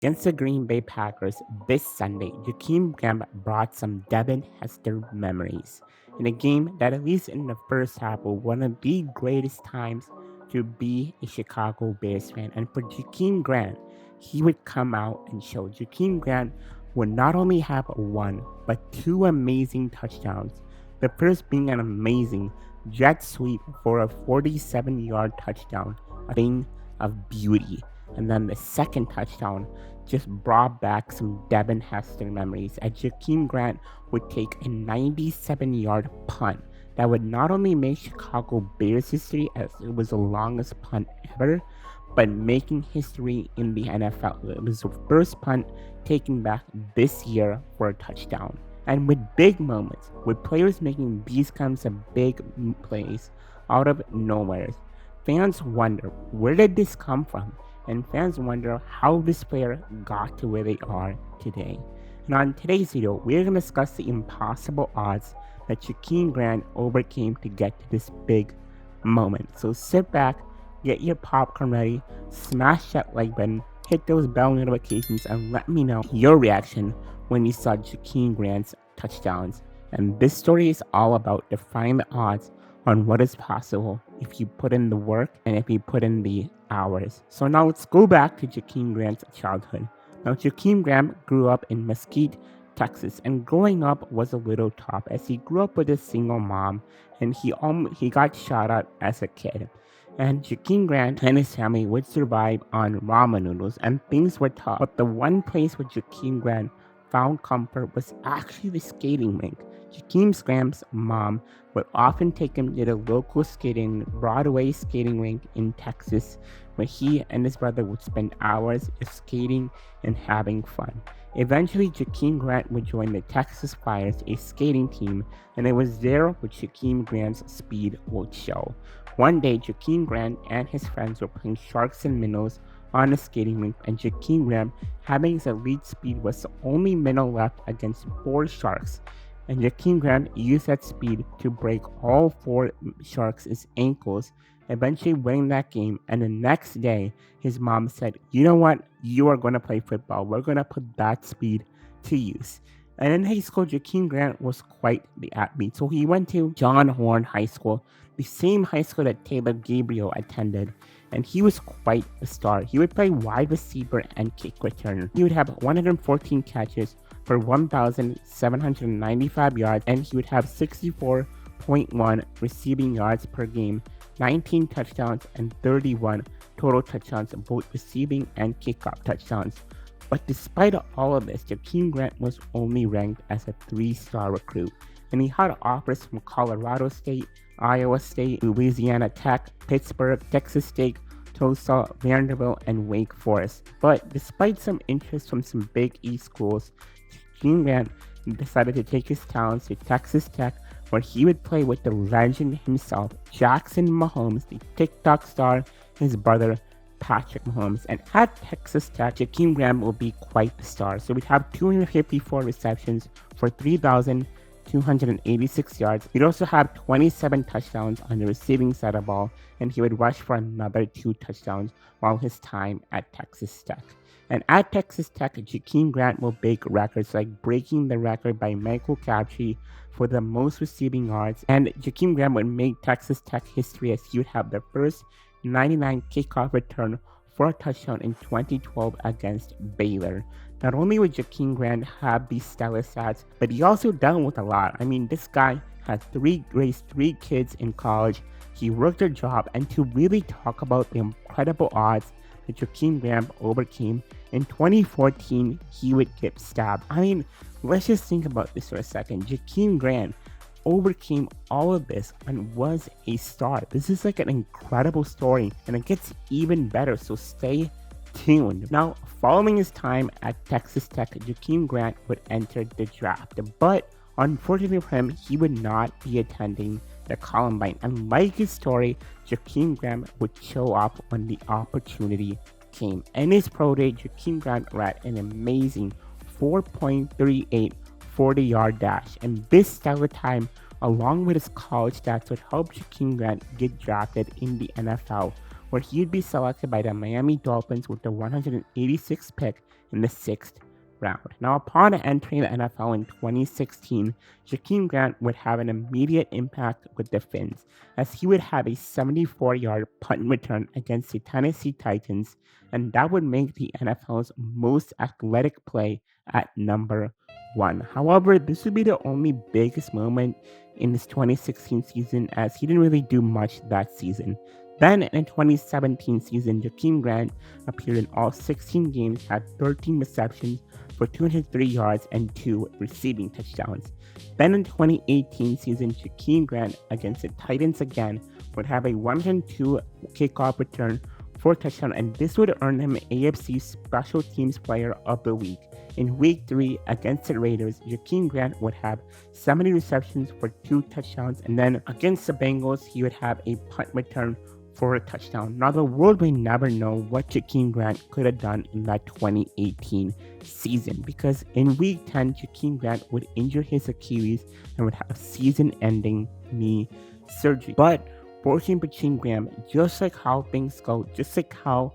Against the Green Bay Packers this Sunday, Jakeem Grant brought some Devin Hester memories in a game that, at least in the first half, was one of the greatest times to be a Chicago Bears fan. And for Jakeem Grant, he would come out and show. Jakeem Grant would not only have one, but two amazing touchdowns. The first being an amazing jet sweep for a 47-yard touchdown, a thing of beauty. And then the second touchdown just brought back some Devin Hester memories as Jakeem Grant would take a 97-yard punt that would not only make Chicago Bears history as it was the longest punt ever, but making history in the NFL. It was the first punt taken back this year for a touchdown. And with big moments, with players making these kinds of big plays out of nowhere, fans wonder, where did this come from? And fans wonder how this player got to where they are today. And on today's video, we're going to discuss the impossible odds that Jakeem Grant overcame to get to this big moment. So sit back, get your popcorn ready, smash that like button, hit those bell notifications, and let me know your reaction when you saw Jakeem Grant's touchdowns. And this story is all about defying the odds on what is possible if you put in the work and if you put in the hours. So now let's go back to Jakeem Grant's childhood. Now Jakeem Grant grew up in Mesquite, Texas, and growing up was a little tough as he grew up with a single mom and he got shot at as a kid. And Jakeem Grant and his family would survive on ramen noodles and things were tough. But the one place where Jakeem Grant found comfort was actually the skating rink. Jakeem Grant's mom would often take him to the local Broadway skating rink in Texas, where he and his brother would spend hours skating and having fun. Eventually, Jakeem Grant would join the Texas Flyers, a skating team, and it was there where Jakeem Grant's speed would show. One day, Jakeem Grant and his friends were playing sharks and minnows on a skating rink, and Jakeem Grant, having his elite speed, was the only minnow left against 4 sharks. And Jakeem Grant used that speed to break all 4 sharks' ankles, eventually winning that game. And the next day, his mom said, "You know what? You are going to play football. We're going to put that speed to use." And in high school, Jakeem Grant was quite the athlete. So he went to John Horn High School, the same high school that Taylor Gabriel attended. And he was quite a star. He would play wide receiver and kick returner. He would have 114 catches for 1,795 yards, and he would have 64.1 receiving yards per game, 19 touchdowns, and 31 total touchdowns, both receiving and kickoff touchdowns. But despite all of this, Jakeem Grant was only ranked as a 3-star recruit, and he had offers from Colorado State, Iowa State, Louisiana Tech, Pittsburgh, Texas State, Tulsa, Vanderbilt, and Wake Forest. But despite some interest from some Big East schools, Jakeem Grant decided to take his talents to Texas Tech, where he would play with the legend himself, Jackson Mahomes, the TikTok star, his brother, Patrick Mahomes. And at Texas Tech, Jakeem Grant will be quite the star. So we'd have 254 receptions for 3,286 yards. He'd also have 27 touchdowns on the receiving side of the ball, and he would rush for another 2 touchdowns while his time at Texas Tech. And at Texas Tech, Jakeem Grant will break records like breaking the record by Michael Crabtree for the most receiving yards. And Jakeem Grant would make Texas Tech history as he would have the first 99 kickoff return for a touchdown in 2012 against Baylor. Not only would Jakeem Grant have these stellar stats, but he also dealt with a lot. I mean, this guy had raised 3 kids in college. He worked a job, and to really talk about the incredible odds that Jakeem Grant overcame, in 2014, he would get stabbed. I mean, let's just think about this for a second. Jakeem Grant overcame all of this and was a star. This is like an incredible story, and it gets even better, so stay tuned. Now, following his time at Texas Tech, Jakeem Grant would enter the draft, but unfortunately for him, he would not be attending the Columbine. And like his story, Jakeem Grant would show up when the opportunity came. In his pro day, Jakeem Grant ran an amazing 4.38 40-yard dash, and this stellar time, along with his college stats, would help Jakeem Grant get drafted in the NFL, where he'd be selected by the Miami Dolphins with the 186th pick in the 6th round. Now, upon entering the NFL in 2016, Jakeem Grant would have an immediate impact with the Finns, as he would have a 74-yard punt return against the Tennessee Titans, and that would make the NFL's most athletic play at number 1. However, this would be the only biggest moment in this 2016 season, as he didn't really do much that season. Then in the 2017 season, Jakeem Grant appeared in all 16 games, had 13 receptions for 203 yards and 2 receiving touchdowns. Then in 2018 season, Jakeem Grant against the Titans again would have a 102 kickoff return for a touchdown, and this would earn him AFC Special Teams Player of the Week. In Week 3 against the Raiders, Jakeem Grant would have 70 receptions for 2 touchdowns, and then against the Bengals, he would have a punt return for a touchdown. Now, the world may never know what Jakeem Grant could have done in that 2018 season, because in Week 10, Jakeem Grant would injure his Achilles and would have season-ending knee surgery. But fortunately, Jakeem Grant, just like how things go, just like how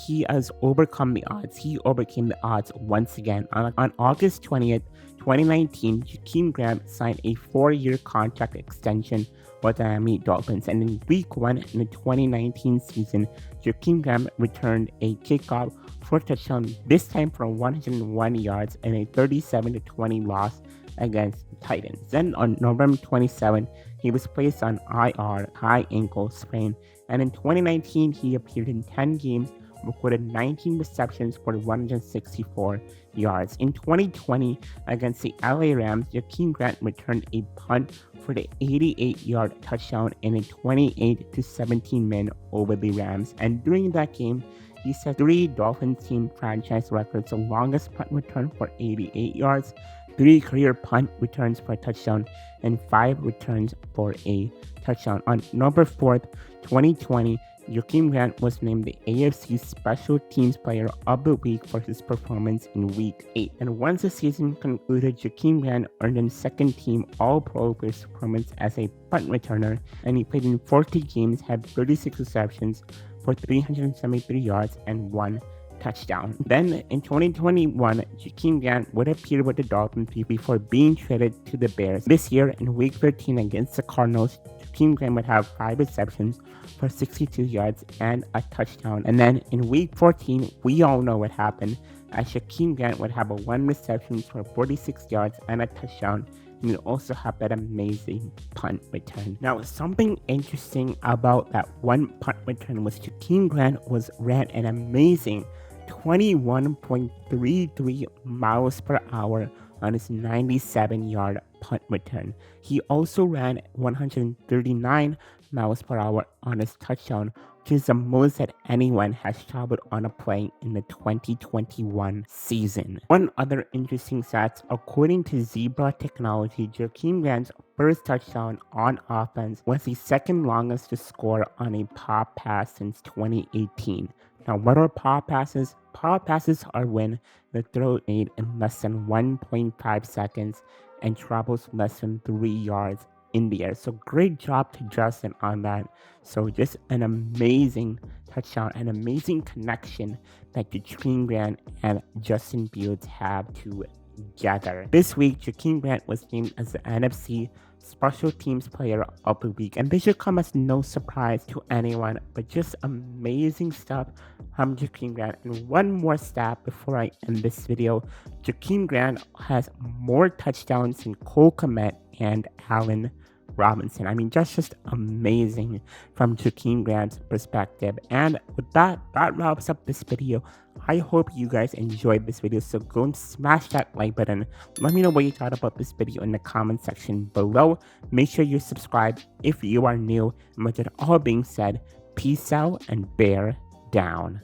he has overcome the odds, he overcame the odds once again. On August 20th, 2019, Jakeem Grant signed a 4-year contract extension with the Miami Dolphins, and in Week 1 in the 2019 season, Jakeem Grant returned a kickoff for a touchdown, this time for 101 yards in a 37-20 loss against the Titans. Then on November 27, he was placed on IR, high ankle sprain, and in 2019, he appeared in 10 games, recorded 19 receptions for 164 yards. In 2020, against the LA Rams, Jakeem Grant returned a punt for the 88-yard touchdown in a 28-17 win over the Rams. And during that game, he set 3 Dolphins team franchise records: the longest punt return for 88 yards, 3 career punt returns for a touchdown, and 5 returns for a touchdown. On November 4th, 2020, Jakeem Grant was named the AFC Special Teams Player of the Week for his performance in Week 8. And once the season concluded, Jakeem Grant earned a second-team All-Pro for his performance as a punt returner, and he played in 40 games, had 36 receptions for 373 yards and 1 touchdown. Then in 2021, Jakeem Grant would appear with the Dolphins before being traded to the Bears. This year, in Week 13 against the Cardinals, Jakeem Grant would have 5 receptions for 62 yards and a touchdown. And then in Week 14, we all know what happened, as Jakeem Grant would have a 1 reception for 46 yards and a touchdown. And would also have that amazing punt return. Now, something interesting about that 1 punt return was Jakeem Grant ran an amazing 21.33 miles per hour on his 97-yard punt return. He also ran 139 miles per hour on his touchdown, which is the most that anyone has traveled on a plane in the 2021 season. One other interesting stat, according to Zebra Technology, Jakeem Grant's first touchdown on offense was the second longest to score on a pop pass since 2018. Now, what are pop passes? Pop passes are when the throw is made in less than 1.5 seconds and travels less than 3 yards in the air. So great job to Justin on that. So just an amazing touchdown, an amazing connection that Jakeem Grant and Justin Fields have together. This week, Jakeem Grant was named as the NFC Special Teams Player of the Week, and this should come as no surprise to anyone, but just amazing stuff from Jakeem Grant. And one more stat before I end this video: Jakeem Grant has more touchdowns than Cole Kmet and Allen Robinson. I mean, just amazing from Jakeem Grant's perspective. And with that wraps up this video. I hope you guys enjoyed this video, so go and smash that like button. Let me know what you thought about this video in the comment section below. Make sure you're subscribed if you are new. And with it all being said, peace out and bear down.